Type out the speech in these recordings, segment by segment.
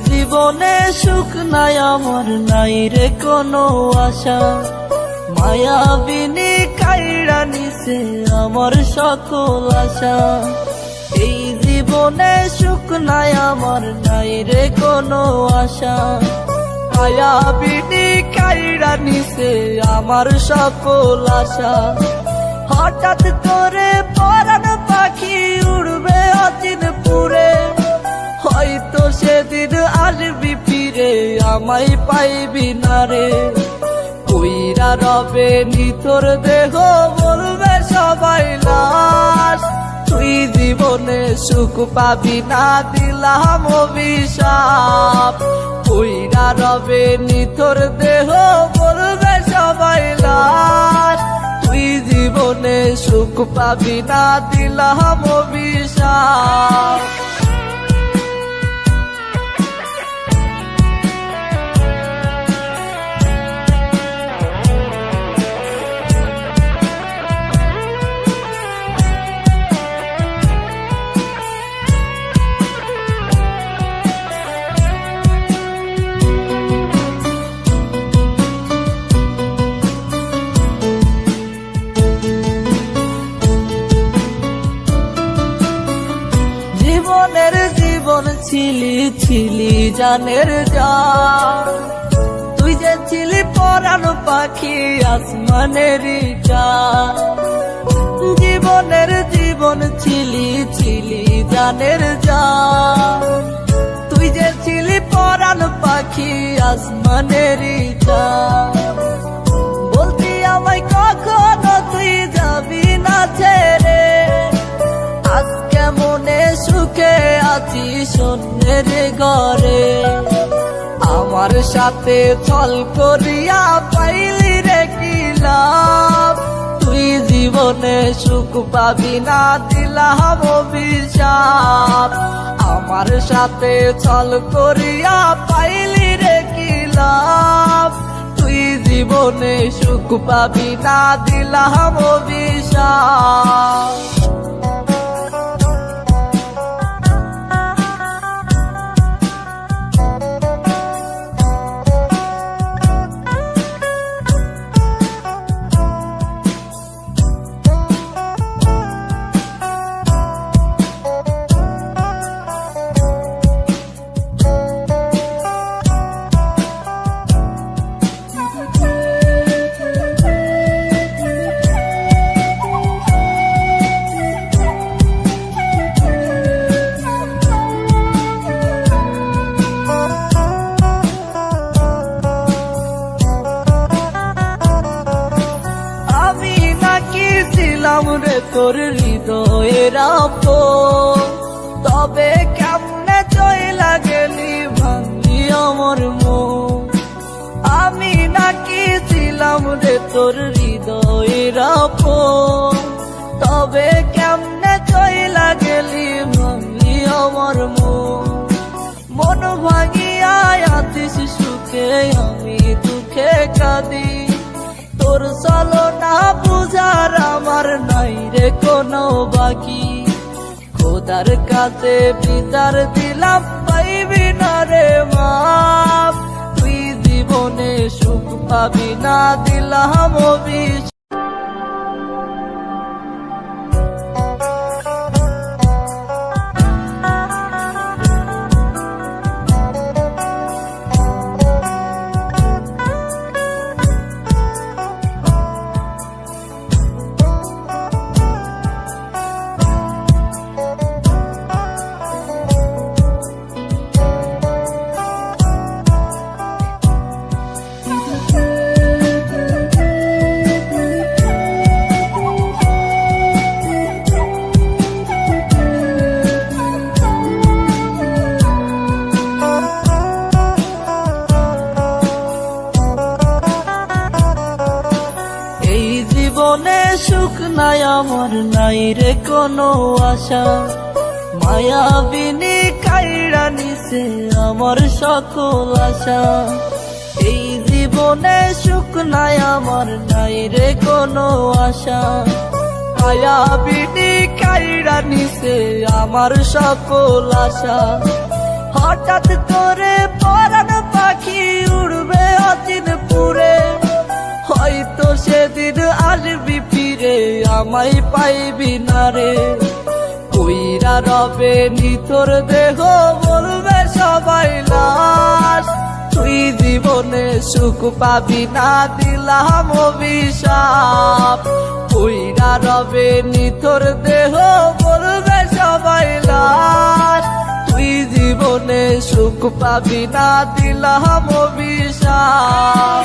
জীবনে সুখ নাই আমার, নাই রে কোনো আশা। মায়াবিনী কাইড়া নিছে আমার সকল আশা। এই জীবনে সুখ নাই আমার, নাই রে কোনো আশা। মায়াবিনী কাইড়া নিছে আমার সকল আশা। হঠাৎ করে পরাণ পাখি উড়বে অচিনপুরে, হয়তো সেদিন আসবি ফিরে আমায় পাইবি না রে। কইরা রবে নিতর দেহ বলবে সবাই লাশ, তুই জীবনে সুখ পাবি না দিলাম অভিশাপ। কইরা রবে নিতর দেহ বলবে সবাই লাশ, তুই জীবনে সুখ পাবি না দিলাম অভিশাপ। জীবনের জীবন ছিলি ছিলি জানের জান, তুই যে ছিলি পরাণ পাখি আসমানেরই চাঁদ। জীবনের জীবন ছিলি ছিলি জানের জান, তুই যে ছিলি পরাণ পাখি আসমানেরই চাঁদ। বলতি আমায় কখনো তুই যাবি না ছেড়ে, আজকে মনে সুখে আছি শূন্যের ঘরে। আমার সাথে ছল করিয়া পাইলি রে কি লাভ, তুই জীবনে সুখ পাবি না দিলাম অভিশাপ। আমার সাথে ছল করিয়া পাইলি রে কি লাভ, তুই জীবনে সুখ পাবি না দিলাম অভিশাপ। ছিলাম রে তোর হৃদয়ের আপন, তবে কেমনে চইলা গেলি ভাঙলি আমার মন। আমি নাকি ছিলাম রে তোর হৃদয়ের আপন, তবে কেমনে চইলা গেলি ভাঙলি আমার মন। মন ভাঙিয়া আছিস সুখে আমি দুঃখে কাঁদি, তোর চলো না বুঝার আমার নাই রে কোনো বাকি। খোদার কাছে বিচার দিলাম পাইবি না রে মাপ, তুই জীবনে সুখ পাবি না দিলাম অভিশাপ। জীবনে সুখ নাই আমার, নাই রে কোনো আশা। মায়াবিনী কাইড়া নিছে আমার সকল আশা। এই জীবনে সুখ নাই আমার, নাই রে কোনো আশা। মায়াবিনী কাইড়া নিছে আমার সকল আশা। হঠাৎ করে পরাণ পাখি উড়বে অচিন পুরে, হয়তো সেদিন আসবি ফিরে আমায় পাইবি না রে। কইরা রবে নিথর দেহ বলবে সবাই লাশ, তুই জীবনে সুখ পাবি না দিলাম অভিশাপ। কইরা রবে নিথর দেহ বলবে সবাই লাশ, তুই জীবনে সুখ পাবি না দিলাম অভিশাপ।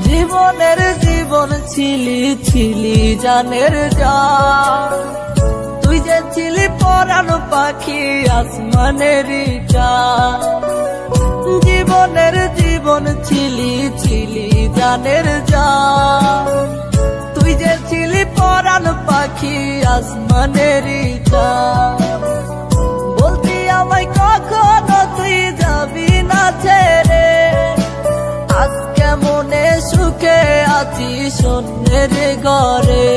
জীবনের জীবন ছিলি ছিলি জানের জান, তুই যে ছিলি পরাণ পাখি আসমানেরই চাঁদ। জীবনের জীবন ছিলি ছিলি জানের জান, তুই যে ছিলি পরাণ পাখি আসমানেরই চাঁদ। বলতি আমায় কখনো তুই যাবি না ছেড়ে, আজকে মনে সুখে আছি শূন্যের ঘরে।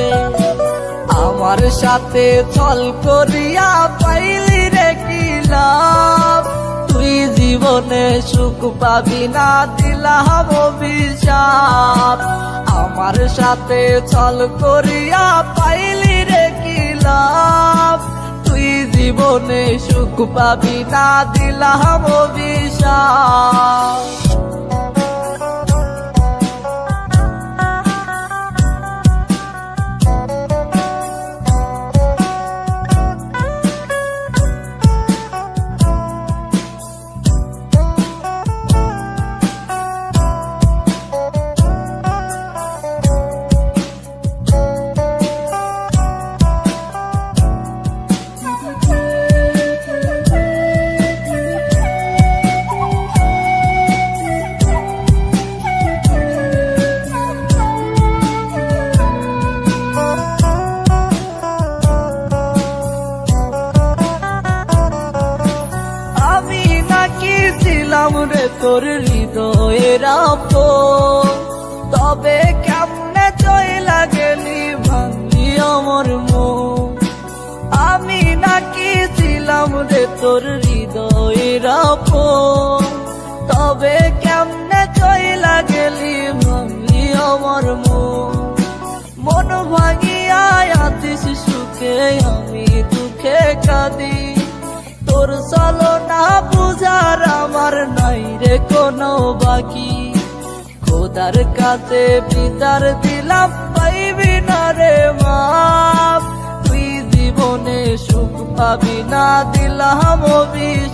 আমার সাথে ছল করিয়া পাইলি রে কি লাভ, তুই জীবনে সুখ পাবি না দিলাম অভিশাপ। আমার সাথে ছল করিয়া পাইলি রে কি লাভ, তুই জীবনে সুখ পাবি না দিলাম অভিশাপ। ছিলাম রে তোর হৃদয়ের আপন, তবে কেমনে চইলা গেলি ভাঙলি আমার মন। আমি নাকি ছিলাম রে তোর হৃদয়ের আপন, তবে কেমনে চইলা গেলি ভাঙলি আমার মন। মন ভাঙিয়া আছিস সুখে আমি দুঃখে কাঁদি, তোর চলো না বুঝার আমার নাই রে কোনো বাকি। খোদার কাছে বিচার দিলাম পাইবি না রে মাপ, তুই জীবনে সুখ পাবি না দিলাম অভিশাপ।